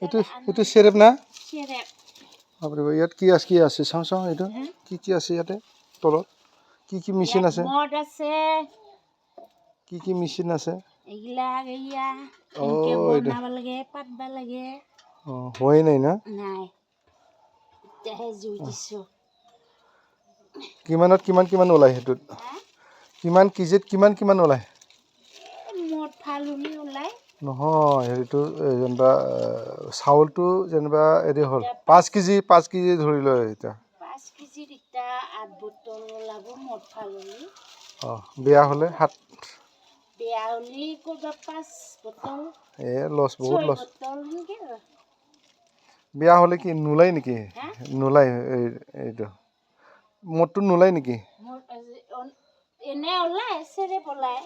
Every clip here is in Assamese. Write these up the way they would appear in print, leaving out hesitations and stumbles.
এইটো চেৰেপ না চেৰেপ বাপৰে ইয়াত কি আছে চাওঁ এইটো কি আছে ইয়াতে তলত কি মেচিন আছে মদ আছে কি মেচিন আছে এইগিলা এইয়া এনেকে বনাব লাগে পাতবা লাগে হোৱাই নাই না নাই তেহে জুই দিছো কিমান ওলায় সেইটোত কিমান কেজিত কিমান ওলায় মদ ভাল হ'লে ওলায় নহয় হেৰিটো যেনিবা চাউলটো যেনিবা হেৰি হ'ল 5 কেজি ধৰি লয় এতিয়া 5 কেজিৰ এটা 8 বটল ওলাব মদ ভাল হ'লে বেয়া হ'লে 7 বেয়া হ'লে ক'ৰবাত 5 বটল লছ বহুত লছ বটল সেনেকে বেয়া হ'লে কি নোলায় নেকি নোলায় এইটো মদটো নোলায় নেকি এনে ওলায় চেৰেপ ওলায়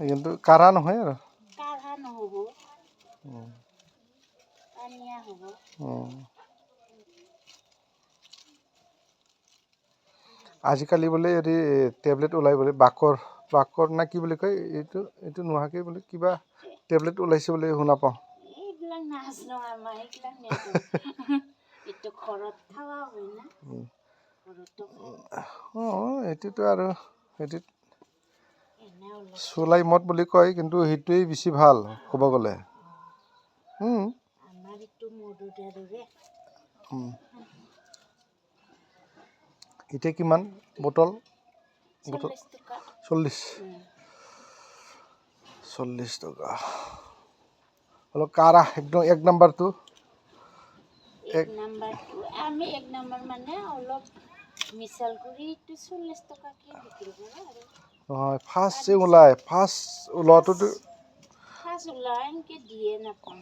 কিন্তু কাঢ়া নহয় আৰু কাঢ়া নহ'ব পানীয়া হ'ব আজিকালি বোলে হেৰি টেবলেট ওলাই বোলে বাকৰ না কি বুলি কয় এইটো নোহোৱাকৈ বোলে কিবা টেবলেট ওলাইছে বুলি শুনা পাওঁ এইবিলাক নাজানো আমাৰ এইবিলাক এইটো ঘৰত খাৱা হয় না এইটোতো আৰু সেইটোত চুলাই মদ বুলি কয় কিন্তু সেইটোৱেই বেছি ভাল ক'ব গ'লে আমাৰ এইটো মদৰ দৰে এতিয়া কিমান বটল 40 টকা 40 টকা অলপ কাঢ়া একদম 1 নম্বৰটো আমি 1 নম্বৰ মানে অলপ মিছাল কৰি 40 টকাকে বিক্ৰী কৰোঁ আৰু নহয় ফাৰ্ষ্ট যে ওলায় ফাৰ্ষ্ট ওলোৱাটোতো এনেকৈ দিয়ে নাপাওঁ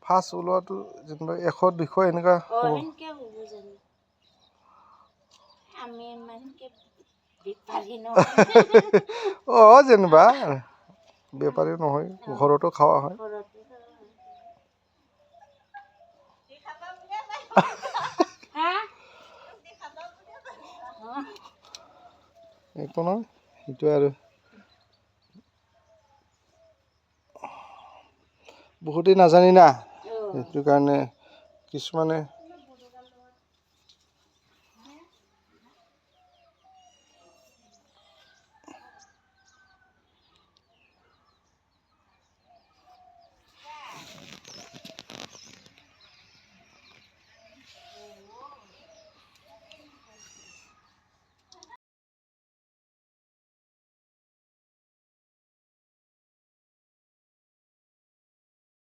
ফাৰ্ষ্ট ওলোৱাটো যেনিবা 100 200 এনেকুৱা এনেকৈ হ'ব জানো আমি ইমানকৈ বেপাৰী নহয় যেনিবা বেপাৰী নহয় ঘৰতো খাৱা হয় একো নহয় সেইটোৱে আৰু বহুতেই নাজানি না সেইটো কাৰণে কিছুমানে